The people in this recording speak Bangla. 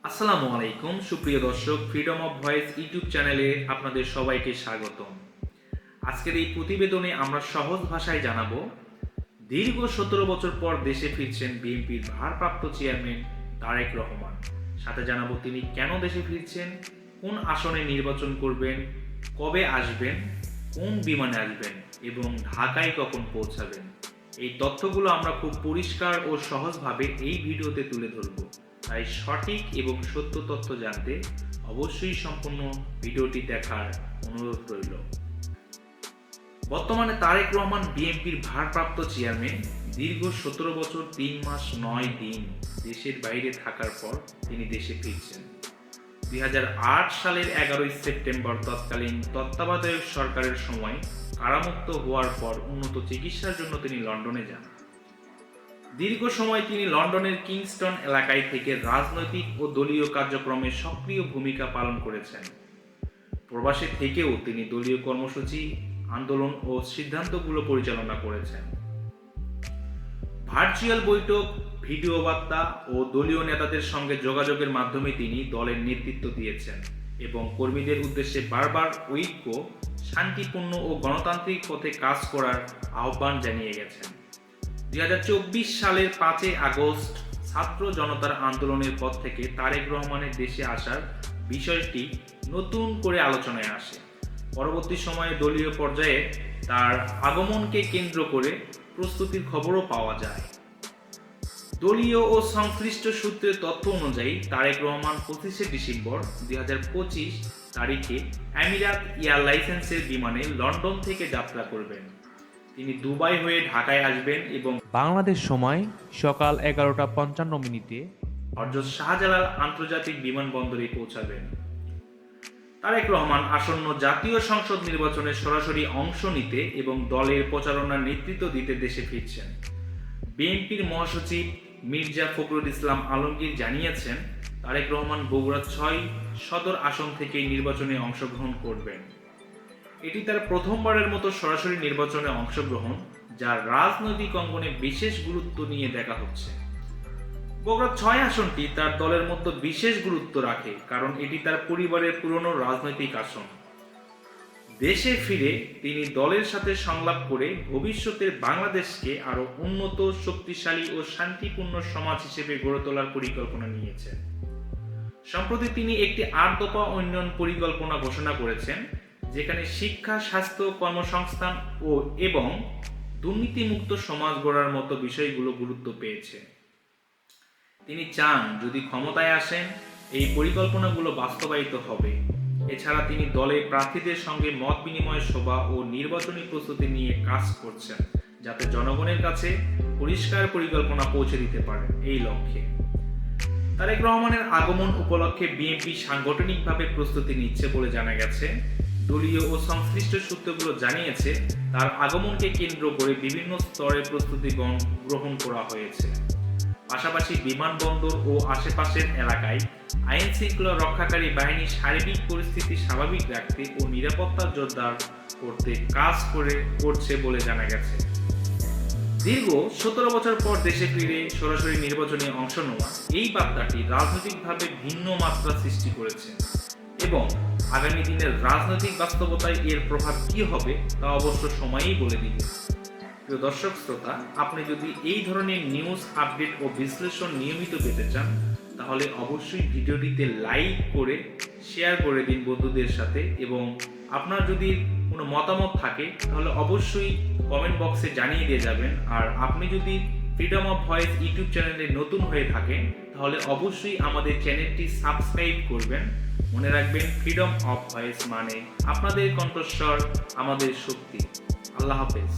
আসসালামু আলাইকুম সুপ্রিয় দর্শক, ফ্রিডম অফ ভয়েস ইউটিউব চ্যানেলে আপনাদের সবাইকে স্বাগতম। আজকের এই প্রতিবেদনে আমরা সহজ ভাষায় জানাবো দীর্ঘ 17 বছর পর দেশে ফিরছেন বিএনপির ভারপ্রাপ্ত চেয়ারম্যান তারেক রহমান। সাথে জানাবো তিনি কেন দেশে ফিরছেন, কোন আসনে নির্বাচন করবেন, কবে আসবেন, কোন বিমানে আসবেন এবং ঢাকায় কখন পৌঁছাবেন। এই তথ্যগুলো আমরা খুব পরিষ্কার ও সহজভাবে এই ভিডিওতে তুলে ধরব। তাই সঠিক এবং সত্য তথ্য জানতে অবশ্যই সম্পূর্ণ ভিডিওটি দেখার অনুরোধ রইল। বর্তমানে তারেক রহমান বিএনপির ভারপ্রাপ্ত চেয়ারম্যান। দীর্ঘ 17 বছর 3 মাস 9 দিন দেশের বাইরে থাকার পর তিনি দেশে ফিরছেন। 2008 সালের 11 সেপ্টেম্বর তৎকালীন তত্ত্বাবধায়ক সরকারের সময় কারামুক্ত হওয়ার পর উন্নত চিকিৎসার জন্য তিনি লন্ডনে যান। দীর্ঘ সময় তিনি লন্ডনের কিংস্টন এলাকায় থেকে রাজনৈতিক ও দলীয় কার্যক্রমে সক্রিয় ভূমিকা পালন করেছেন। প্রবাসে থেকেও তিনি দলীয় কর্মসূচি, আন্দোলন ও সিদ্ধান্তগুলো পরিচালনা করেছেন। ভার্চুয়াল বৈঠক, ভিডিও বার্তা ও দলীয় নেতাদের সঙ্গে যোগাযোগের মাধ্যমে তিনি দলের নেতৃত্ব দিয়েছেন এবং কর্মীদের উদ্দেশ্যে বারবার ঐক্য, শান্তিপূর্ণ ও গণতান্ত্রিক পথে কাজ করার আহ্বান জানিয়ে গেছেন। 2024 সালের 5 আগস্ট ছাত্র জনতার আন্দোলনের পর থেকে তারেক রহমানের দেশে আসার বিষয়টি নতুন করে আলোচনায় আসে। পরবর্তী সময়ে দলীয় পর্যায়ে তার আগমনকে কেন্দ্র করে প্রস্তুতির খবরও পাওয়া যায়। দলীয় ও সংশ্লিষ্ট সূত্রের তথ্য অনুযায়ী তারেক রহমান 25 ডিসেম্বর 2025 তারিখে এমিরাত এয়ারলাইন্সের বিমানে লন্ডন থেকে যাত্রা করবেন। তিনি দুবাই হয়ে ঢাকায় আসবেন এবং বাংলাদেশ সময় সকাল 11:55 হযরত শাহজালাল আন্তর্জাতিক বিমানবন্দরে পৌঁছাবেন। তারেক রহমান আসন্ন জাতীয় সংসদ নির্বাচনে সরাসরি অংশ নিতে এবং দলের প্রচারণার নেতৃত্ব দিতে দেশে ফিরছেন। বিএনপির মহাসচিব মির্জা ফখরুল ইসলাম আলমগীর জানিয়েছেন, তারেক রহমান বগুড়া 6 সদর আসন থেকে নির্বাচনে অংশগ্রহণ করবেন। এটি তার প্রথমবারের মতো সরাসরি নির্বাচনে অংশগ্রহণ, যার রাজনৈতিক অঙ্গনে বিশেষ গুরুত্ব নিয়ে দেখা হচ্ছে। বগুড়া 6 আসনটি তার দলের মধ্যে বিশেষ গুরুত্ব রাখে, কারণ এটি তার পরিবারের পুরনো রাজনৈতিক আসন। দেশে ফিরে তিনি দলের সাথে সংলাপ করে ভবিষ্যতের বাংলাদেশকে আরো উন্নত, শক্তিশালী ও শান্তিপূর্ণ সমাজ হিসেবে গড়ে তোলার পরিকল্পনা নিয়েছেন। সম্প্রতি তিনি একটি 8 দফা উন্নয়ন পরিকল্পনা ঘোষণা করেছেন, যেখানে শিক্ষা, স্বাস্থ্য, কর্মসংস্থান এবং দুর্নীতিমুক্ত সমাজ গড়ার মতো বিষয়গুলো গুরুত্ব পেয়েছে। তিনি চান, যদি ক্ষমতায় আসেন, এই পরিকল্পনাগুলো বাস্তবায়িত হবে। এছাড়া তিনি দলে প্রার্থীদের সঙ্গে মত বিনিময় সভা ও নির্বাচনী প্রস্তুতি নিয়ে কাজ করছেন, যাতে জনগণের কাছে পরিষ্কার পরিকল্পনা পৌঁছে দিতে পারেন। এই লক্ষ্যে তারেক রহমানের আগমন উপলক্ষে বিএনপি সাংগঠনিকভাবে প্রস্তুতি নিচ্ছে বলে জানা গেছে। দলীয় ও সংশ্লিষ্ট সূত্রগুলো জানিয়েছে, তার আগমনকে কেন্দ্র করে বিভিন্ন স্তরে প্রস্তুতি গ্রহণ করা হয়েছে। পাশাপাশি বিমানবন্দর ও আশেপাশের এলাকায় আইন শৃঙ্খলা রক্ষাকারী বাহিনী সার্বিক পরিস্থিতি স্বাভাবিক রাখতে ও নিরাপত্তা জোরদার করতে কাজ করছে বলে জানা গেছে। দীর্ঘ 17 বছর পর দেশে ফিরে সরাসরি নির্বাচনে অংশ নেওয়া এই বার্তাটি রাজনৈতিকভাবে ভিন্ন মাত্রা সৃষ্টি করেছে এবং আগামী দিনের রাজনৈতিক বাস্তবতায় এর প্রভাব কি হবে তা অবশ্য সময়ই বলে দিবে। প্রিয় দর্শক শ্রোতা, আপনি যদি এই ধরনের নিউজ আপডেট ও বিশ্লেষণ নিয়মিত পেতে চান, তাহলে অবশ্যই ভিডিওটিতে লাইক করে শেয়ার করে দিন বন্ধুদের সাথে, এবং আপনার যদি কোনো মতামত থাকে তাহলে অবশ্যই কমেন্ট বক্সে জানিয়ে দিয়ে যাবেন। আর আপনি যদি ফ্রিডম অফ ভয়েস ইউটিউব চ্যানেলে নতুন হয়ে থাকেন, তাহলে অবশ্যই আমাদের চ্যানেলটি সাবস্ক্রাইব করবেন। মনে রাখবেন, ফ্রিডম অফ ভয়েস মানে আপনাদের কণ্ঠস্বর, আমাদের শক্তি। আল্লাহ হাফেজ।